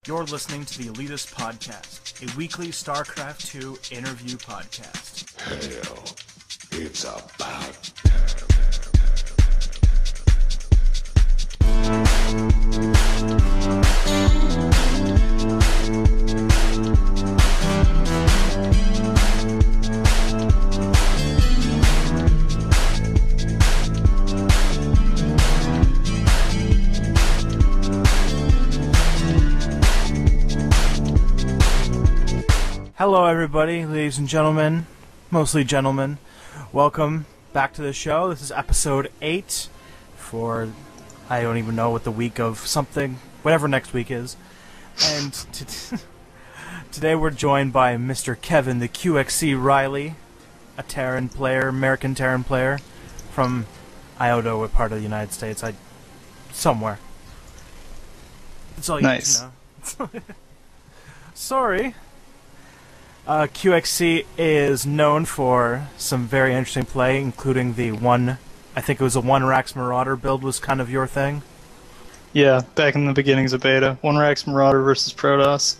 You're listening to the Elitists podcast, a weekly StarCraft 2 interview podcast. Hell, it's about Hello everybody, ladies and gentlemen, mostly gentlemen. Welcome back to the show. This is episode 8 for, I don't even know what the week of something, whatever next week is. And today we're joined by Mr. Kevin, the QXC Riley, a Terran player, American Terran player, from, I don't know what part of the United States, somewhere. That's all you need to know. Sorry. QXC is known for some very interesting play, including the I think it was a one Rax Marauder build was kind of your thing. Yeah, back in the beginnings of beta. One Rax Marauder versus Protoss.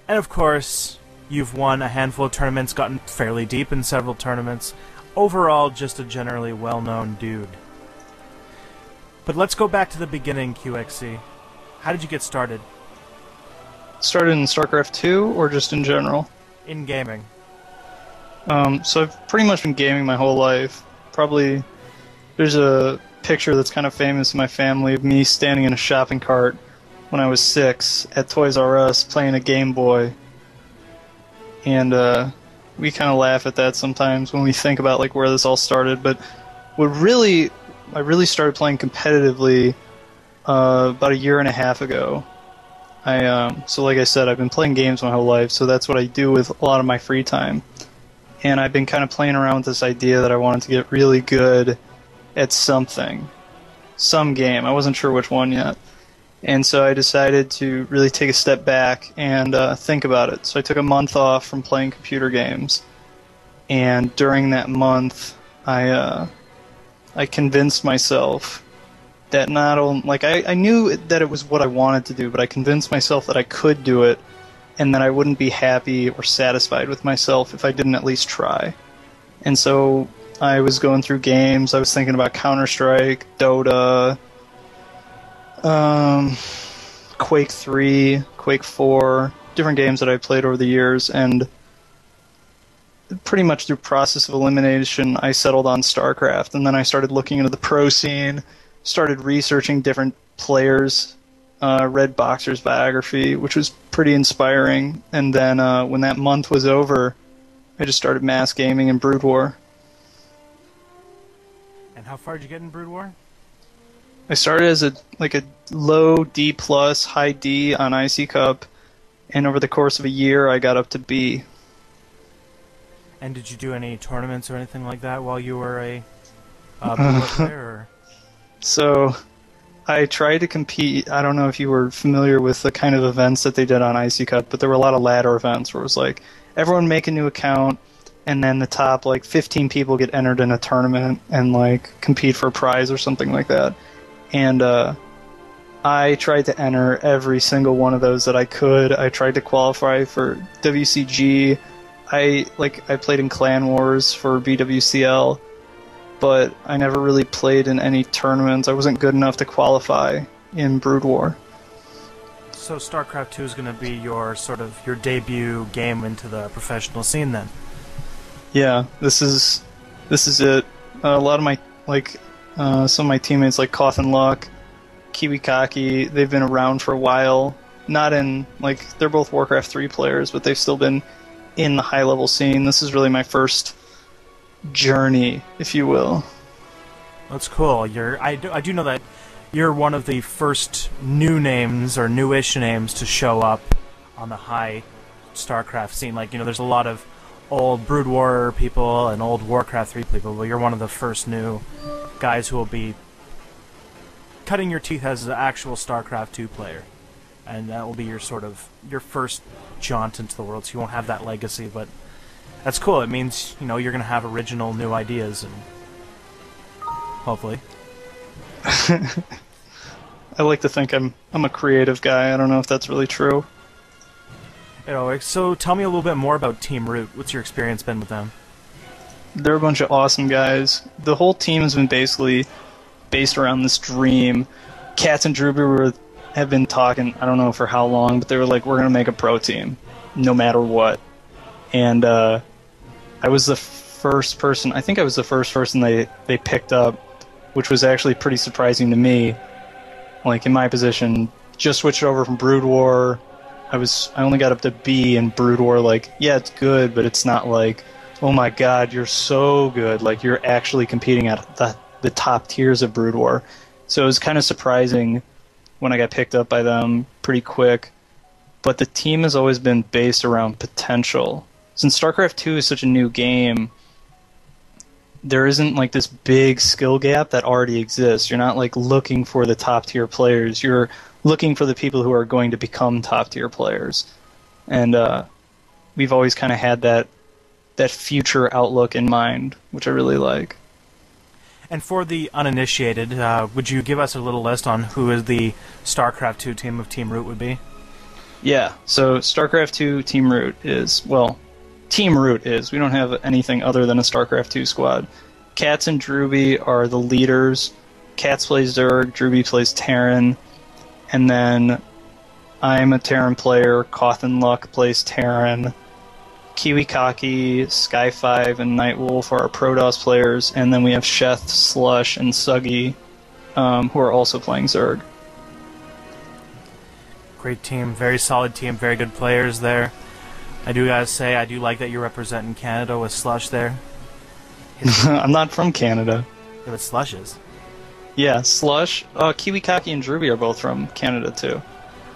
And of course, you've won a handful of tournaments, gotten fairly deep in several tournaments. Overall, just a generally well-known dude. But let's go back to the beginning, QXC. How did you get started? Started in StarCraft 2 or just in general? In gaming. So I've pretty much been gaming my whole life. Probably there's a picture that's kind of famous in my family of me standing in a shopping cart when I was 6 at Toys R Us playing a Game Boy. And we kind of laugh at that sometimes when we think about like where this all started. But I really started playing competitively about a year and a half ago. So like I said, I've been playing games my whole life, so that's what I do with a lot of my free time. And I've been kind of playing around with this idea that I wanted to get really good at something. Some game. I wasn't sure which one yet. And so I decided to really take a step back and think about it. So I took a month off from playing computer games. And during that month, I convinced myself that not only, like, I knew that it was what I wanted to do, but I convinced myself that I could do it, and that I wouldn't be happy or satisfied with myself if I didn't at least try. And so I was going through games. I was thinking about Counter-Strike, Dota, Quake 3, Quake 4, different games that I played over the years, and pretty much through process of elimination, I settled on StarCraft, and then I started looking into the pro scene, started researching different players, read Boxer's biography, which was pretty inspiring, and then when that month was over, I just started mass gaming in Brood War. And how far did you get in Brood War? I started as a low D+, high D on IC Cup, and over the course of a year I got up to B. And did you do any tournaments or anything like that while you were a Brood War player? Or? So, I tried to compete. I don't know if you were familiar with the kind of events that they did on IC Cup, but there were a lot of ladder events where it was like, everyone make a new account, and then the top, 15 people get entered in a tournament and, compete for a prize or something like that. And, I tried to enter every single one of those that I could. I tried to qualify for WCG. I played in Clan Wars for BWCL. But I never really played in any tournaments. I wasn't good enough to qualify in Brood War. So StarCraft 2 is going to be your debut game into the professional scene then? Yeah, this is it. A lot of my some of my teammates like Coffin Luck, Kiwikaki, they've been around for a while. Not in they're both Warcraft 3 players, but they've still been in the high level scene. This is really my first journey, if you will. That's cool. I do know that you're one of the first new names or newish names to show up on the high StarCraft scene. There's a lot of old Brood War people and old Warcraft 3 people, but you're one of the first new guys who will be cutting your teeth as an actual StarCraft 2 player. And that will be your first jaunt into the world, so you won't have that legacy, but that's cool. It means, you're going to have original new ideas, and hopefully. I like to think I'm a creative guy. I don't know if that's really true. So tell me a little bit more about Team Root. What's your experience been with them? They're a bunch of awesome guys. The whole team has been basically based around this dream. Katz and Drewby have been talking, I don't know for how long, but they were like, we're going to make a pro team, no matter what. And I was the first person, I think I was the first person they picked up, which was actually pretty surprising to me. Like, in my position, just switched over from Brood War. I only got up to B in Brood War. Like, yeah, it's good, but it's not like, oh my god, you're so good. Like, you're actually competing at the top tiers of Brood War. So it was kind of surprising when I got picked up by them pretty quick. But the team has always been based around potential. Since StarCraft 2 is such a new game, there isn't like this big skill gap that already exists. You're not like looking for the top tier players. You're looking for the people who are going to become top tier players. And we've always kind of had that future outlook in mind, which I really like. And for the uninitiated, would you give us a little list on who is the StarCraft 2 team of Team Root would be? Yeah, so StarCraft 2 Team Root is, well, Team Root is. We don't have anything other than a StarCraft 2 squad. Katz and Drewby are the leaders. Katz plays Zerg, Drewby plays Terran, and then I'm a Terran player, Cawthon Luck plays Terran, Kiwikaki, Sky5, and Nightwolf are our Protoss players, and then we have Sheth, Slush, and Suggy, who are also playing Zerg. Great team, very solid team, very good players there. I do gotta say, I do like that you're representing Canada with Slush there. I'm not from Canada. Yeah, but Slush is. Yeah, Slush, Kiwikaki, and Drewby are both from Canada too.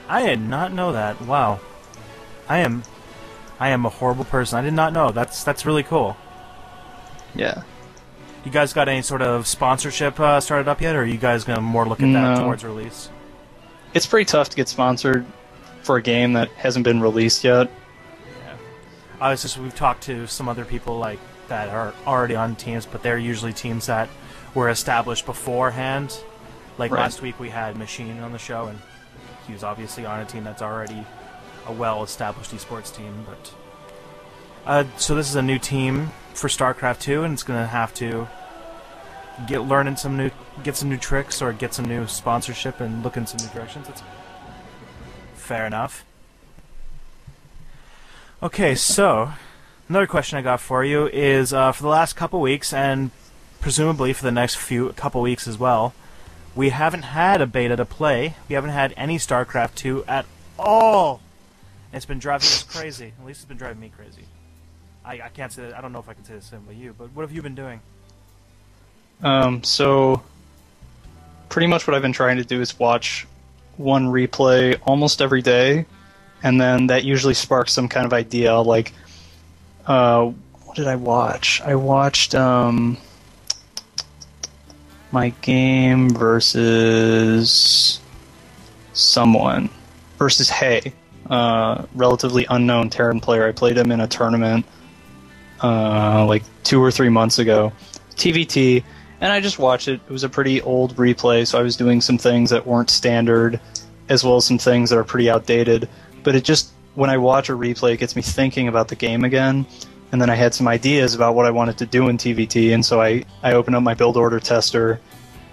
I did not know that. Wow. I am a horrible person. I did not know. That's really cool. Yeah. You guys got any sort of sponsorship started up yet, or are you guys gonna more look at that towards release? It's pretty tough to get sponsored for a game that hasn't been released yet. Yeah. We've talked to some other people like that are already on teams, but they're usually teams that were established beforehand. Like last week we had Machine on the show, and he was obviously on a team that's already a well-established esports team. But so this is a new team for StarCraft 2, and it's going to have to get some new tricks or get some new sponsorship and look in some new directions. That's fair enough. Okay, so another question I got for you is for the last couple weeks, and presumably for the next couple weeks as well, we haven't had a beta to play. We haven't had any StarCraft 2 at all. It's been driving us crazy. At least it's been driving me crazy. I can't say that. I don't know if I can say the same about you, but what have you been doing? So pretty much what I've been trying to do is watch one replay almost every day, and then that usually sparks some kind of idea. Like, what did I watch? I watched my game versus someone versus Hay. Relatively unknown Terran player. I played him in a tournament like 2 or 3 months ago, TVT, and I just watched it. It was a pretty old replay, so I was doing some things that weren't standard, as well as some things that are pretty outdated. But it just, when I watch a replay, it gets me thinking about the game again, and then I had some ideas about what I wanted to do in TVT, and so I opened up my build order tester,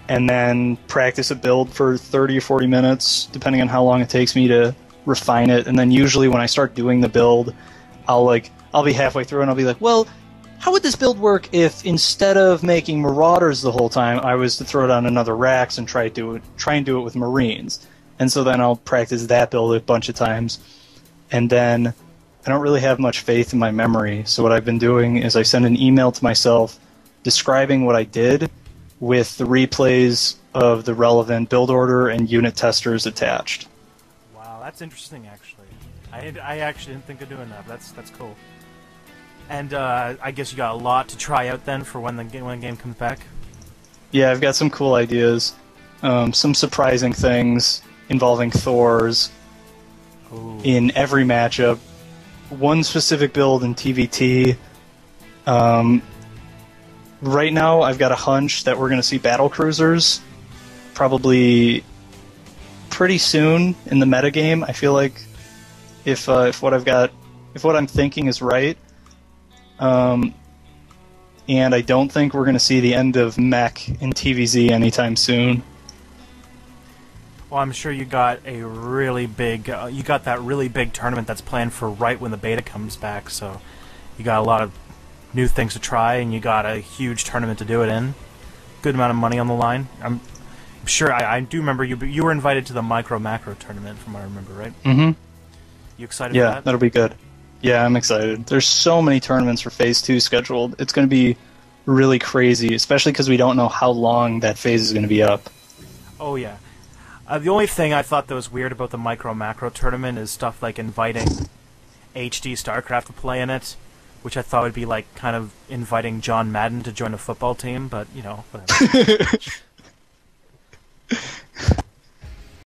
and then practice a build for 30 or 40 minutes, depending on how long it takes me to refine it. And then usually when I start doing the build, I'll be halfway through and I'll be like, well, how would this build work if instead of making Marauders the whole time, I was to throw down another Rax and try and do it with Marines? And so then I'll practice that build a bunch of times. And then I don't really have much faith in my memory, so what I've been doing is I send an email to myself describing what I did with the replays of the relevant build order and unit testers attached. Wow, that's interesting, actually. I actually didn't think of doing that, but that's cool. And I guess you got a lot to try out then for when the game comes back? Yeah, I've got some cool ideas. Some surprising things involving Thors in every matchup. One specific build in TVT. Right now, I've got a hunch that we're going to see battle cruisers. Probably pretty soon in the metagame. I feel like if what I'm thinking is right, and I don't think we're going to see the end of mech in TVZ anytime soon. Well, I'm sure you got a really big, you got that really big tournament that's planned for right when the beta comes back. So you got a lot of new things to try, and you got a huge tournament to do it in. Good amount of money on the line. I'm sure I do remember you were invited to the micro macro tournament, from what I remember, right? Mm-hmm. You excited for Yeah, that? that'll be good. Yeah, I'm excited. There's so many tournaments for Phase 2 scheduled. It's going to be really crazy, especially because we don't know how long that phase is going to be up. Oh, yeah. The only thing I thought that was weird about the micro macro tournament is stuff like inviting HD StarCraft to play in it, which I thought would be like kind of inviting John Madden to join a football team, but, you know, whatever.